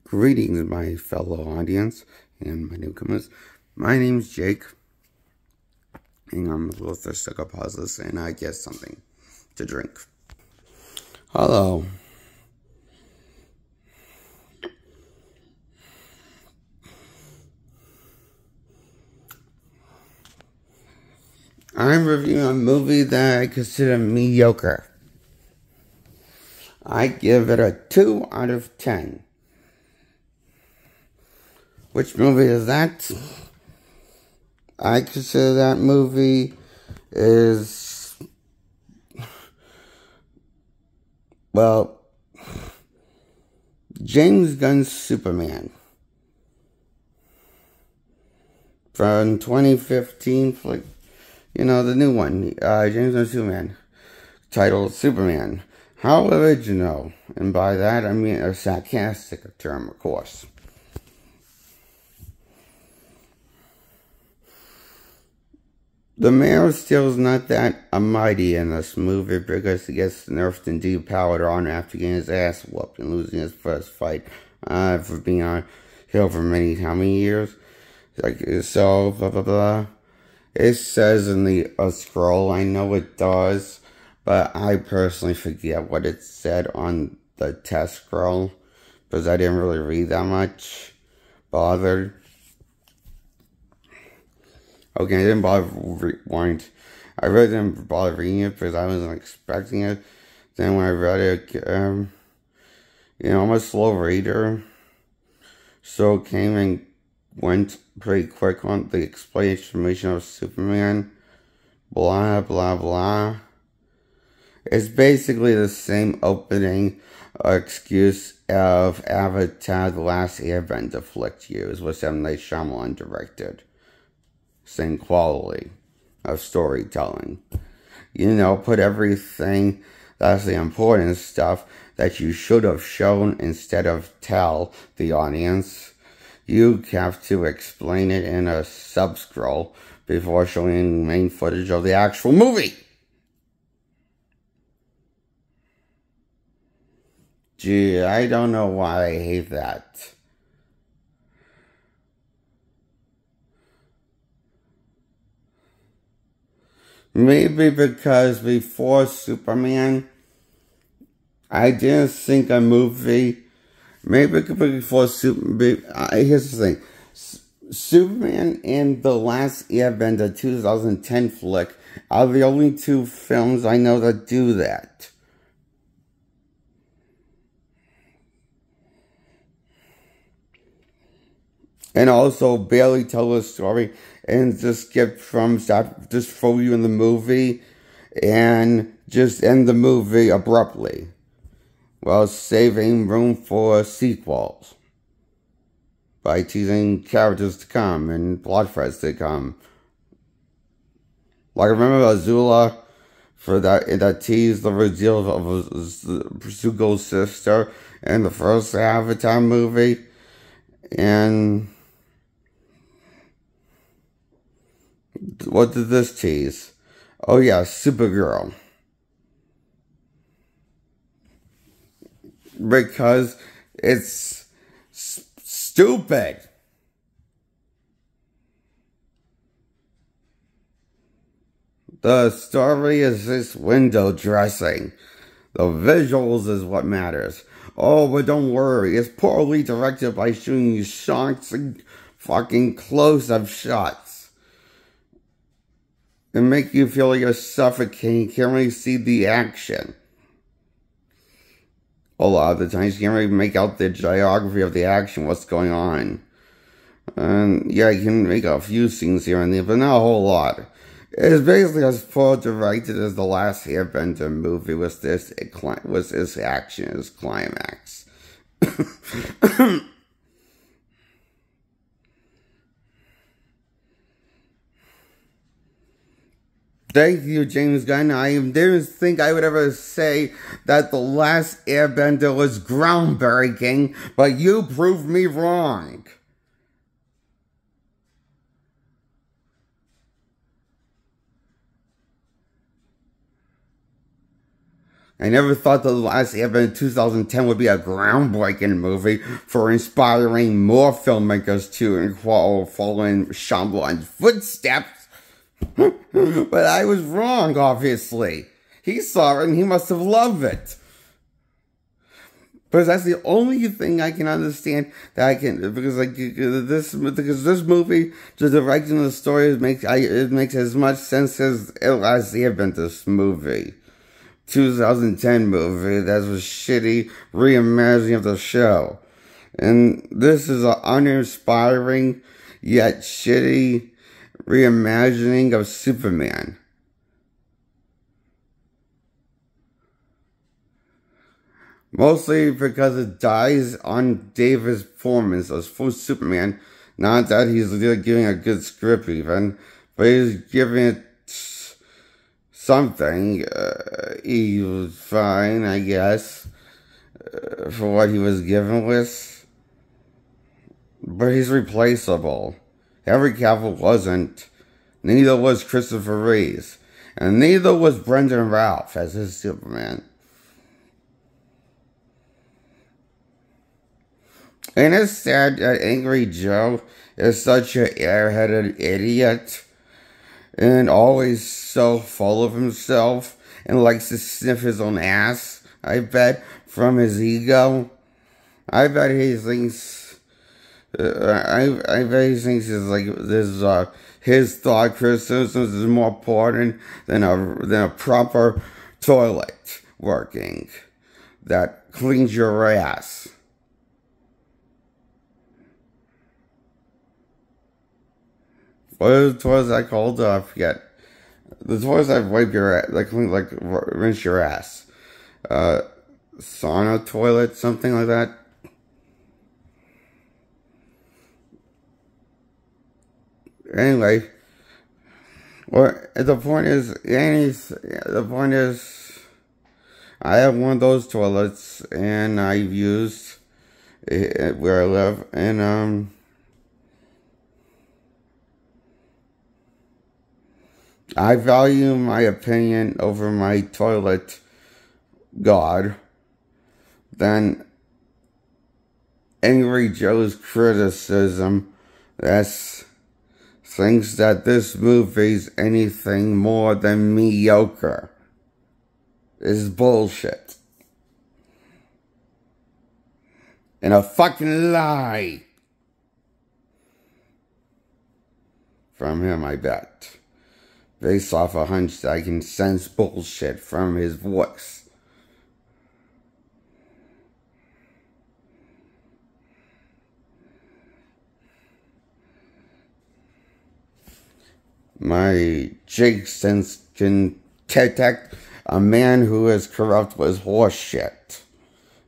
Greetings, my fellow audience and my newcomers. My name's Jake, and I'm a little thirsty to pause this, and I get something to drink. Hello. I'm reviewing a movie that I consider mediocre. I give it a 2 out of 10. Which movie is that? I consider that movie is, well, James Gunn's Superman. From 2015, the new one, James Gunn's Superman, titled Superman. How original, and by that I mean a sarcastic term, of course. The Man of Steel is not that mighty in this movie because he gets nerfed and depowered on after getting his ass whooped and losing his first fight for being on Hill for how many years? So, blah, blah, blah. It says in the scroll, I know it does, but I personally forget what it said on the test scroll because I didn't really read that much. Bothered. Okay, I didn't bother I really didn't bother reading it because I wasn't expecting it. Then when I read it, I'm a slow reader, so it came and went pretty quick on the explanation of Superman. Blah, blah, blah. It's basically the same opening excuse of Avatar: The Last Airbender flick used, which M. Night Shyamalan directed. Same quality of storytelling. Put everything that's the important stuff that you should have shown instead of tell the audience. You have to explain it in a sub-scroll before showing main footage of the actual movie. Gee, I don't know why I hate that. Maybe because before Superman, I didn't think a movie. Maybe before Superman. Here's the thing: Superman and The Last Airbender 2010 flick are the only two films I know that do that. And also barely tell a story and just skip from stop, just throw you in the movie and just end the movie abruptly while saving room for sequels by teasing characters to come and plot threads to come. Like, remember Azula for that teased the reveal of Zuko's sister in the first Avatar movie? And what did this tease? Oh yeah, Supergirl. Because it's stupid. The story is this window dressing. The visuals is what matters. Oh, but don't worry. It's poorly directed by shooting you shots and fucking close-up shots. And make you feel like you're suffocating. You can't really see the action. A lot of the times you can't really make out the geography of the action, what's going on. And yeah, you can make a few scenes here and there, but not a whole lot. It's basically as poor directed as The Last Airbender movie was this action, his climax. Thank you, James Gunn. I didn't think I would ever say that The Last Airbender was groundbreaking, but you proved me wrong. I never thought The Last Airbender in 2010 would be a groundbreaking movie for inspiring more filmmakers to follow in Shyamalan's footsteps. But I was wrong, obviously. He saw it and he must have loved it. Because that's the only thing I can understand that I can, because this movie, the direction of the story, it makes as much sense as Last Airbender movie. 2010 movie that was shitty reimagining of the show. And this is an uninspiring yet shitty reimagining of Superman. Mostly because it dies on David's performance as full Superman. Not that he's giving a good script even, but he's giving it something. He was fine, I guess, for what he was given with. But he's replaceable. Henry Cavill wasn't. Neither was Christopher Reeve. And neither was Brendan Routh as his Superman. And it's sad that Angry Joe is such an airheaded idiot and always so full of himself and likes to sniff his own ass, I bet, from his ego. I bet he thinks, I bet he thinks his thought criticisms is more important than a proper toilet working that cleans your ass. What are the toilets that called? I forget. The toilets that wipe your ass, like rinse your ass. Sauna toilet, something like that. Anyway, the point is, I have one of those toilets, and I've used it where I live, and I value my opinion over my toilet god than Angry Joe's criticism that thinks that this movie's anything more than mediocre. Is bullshit. And a fucking lie. From him, I bet. Based off a hunch that I can sense bullshit from his voice. My Jake sense can detect a man who is corrupt with horse shit.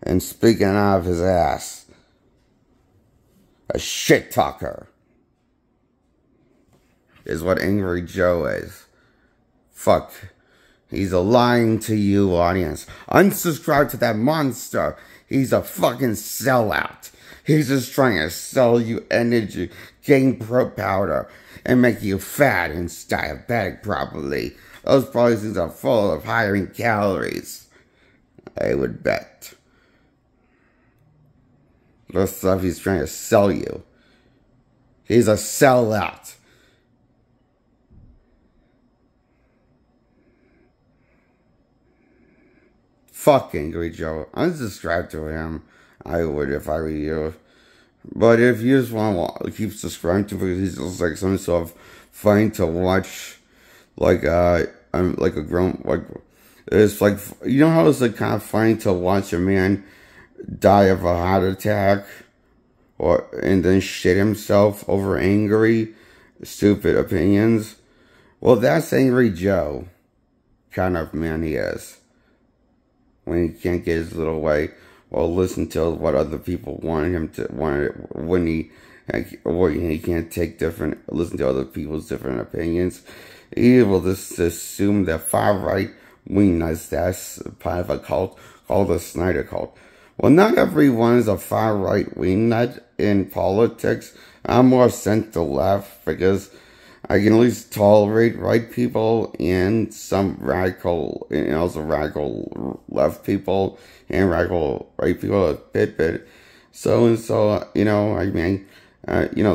And speaking out of his ass. A shit talker. Is what Angry Joe is. Fuck. He's a lying to you audience. Unsubscribe to that monster. He's a fucking sellout. He's just trying to sell you energy, gain pro powder, and make you fat and diabetic probably. Those policies are full of higher calories. I would bet. The stuff he's trying to sell you. He's a sellout. Fuck Angry Joe. Unsubscribe to him. I would if I were you. But if you just want to keep subscribing to him, because he's just like some sort of fun to watch, like a grown, like, it's like, you know how it's like kind of funny to watch a man die of a heart attack, and then shit himself over angry, stupid opinions? Well, that's Angry Joe kind of man he is. When he can't get his little way, or listen to what other people want him to when he can't take listen to other people's different opinions. He will just assume that far right wingness, that's part of a cult called the Snyder Cult. Well, not everyone is a far right wingnut in politics. I'm more center left because I can at least tolerate right people and some radical, and also radical left people and radical right people a bit. So and so, I mean,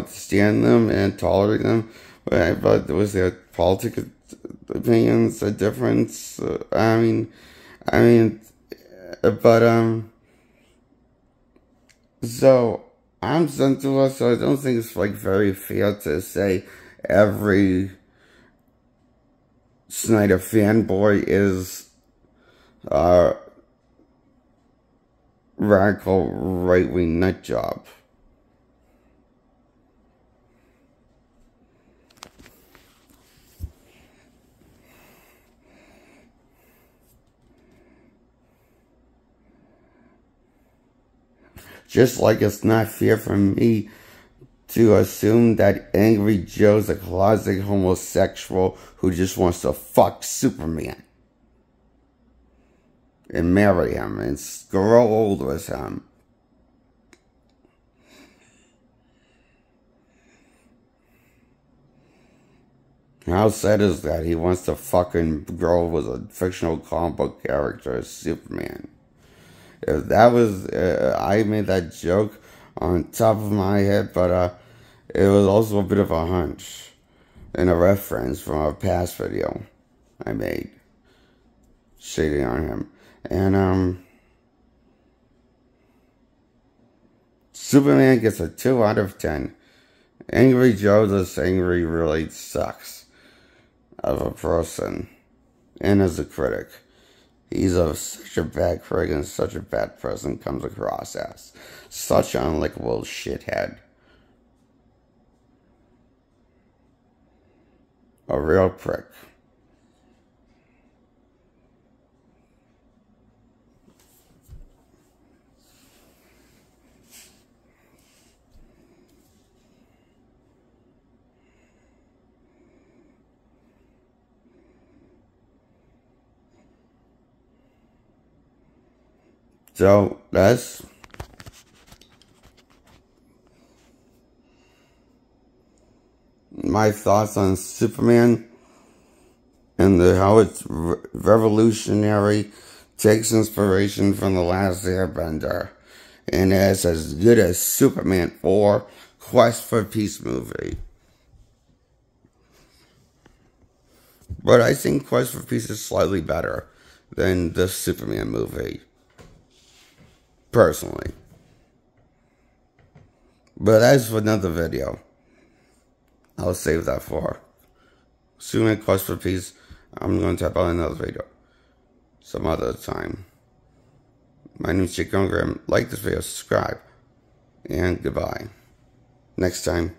stand them and tolerate them. But was there political opinions a difference? I mean, but so I'm sensitive, so I don't think it's like very fair to say every Snyder fanboy is radical right-wing nut job. Just like it's not fair for me to assume that Angry Joe's a closet homosexual who just wants to fuck Superman and marry him and grow old with him. How sad is that? He wants to fucking grow with a fictional comic book character, Superman. If that was, I made that joke on top of my head, but it was also a bit of a hunch and a reference from a past video I made shading on him. And Superman gets a 2 out of 10. Angry Joe this angry really sucks of a person and as a critic. He's such a bad critic and such a bad person comes across as. Such an unlikable shithead. A real prick. So that's my thoughts on Superman and how it's revolutionary, takes inspiration from The Last Airbender, and it's as good as Superman 4 Quest for Peace movie. But I think Quest for Peace is slightly better than the Superman movie. Personally. But as for another video, I'll save that for Superman Quest for Peace. I'm going to talk about another video some other time. My name is Jake Grim. Like this video, subscribe, and goodbye. Next time.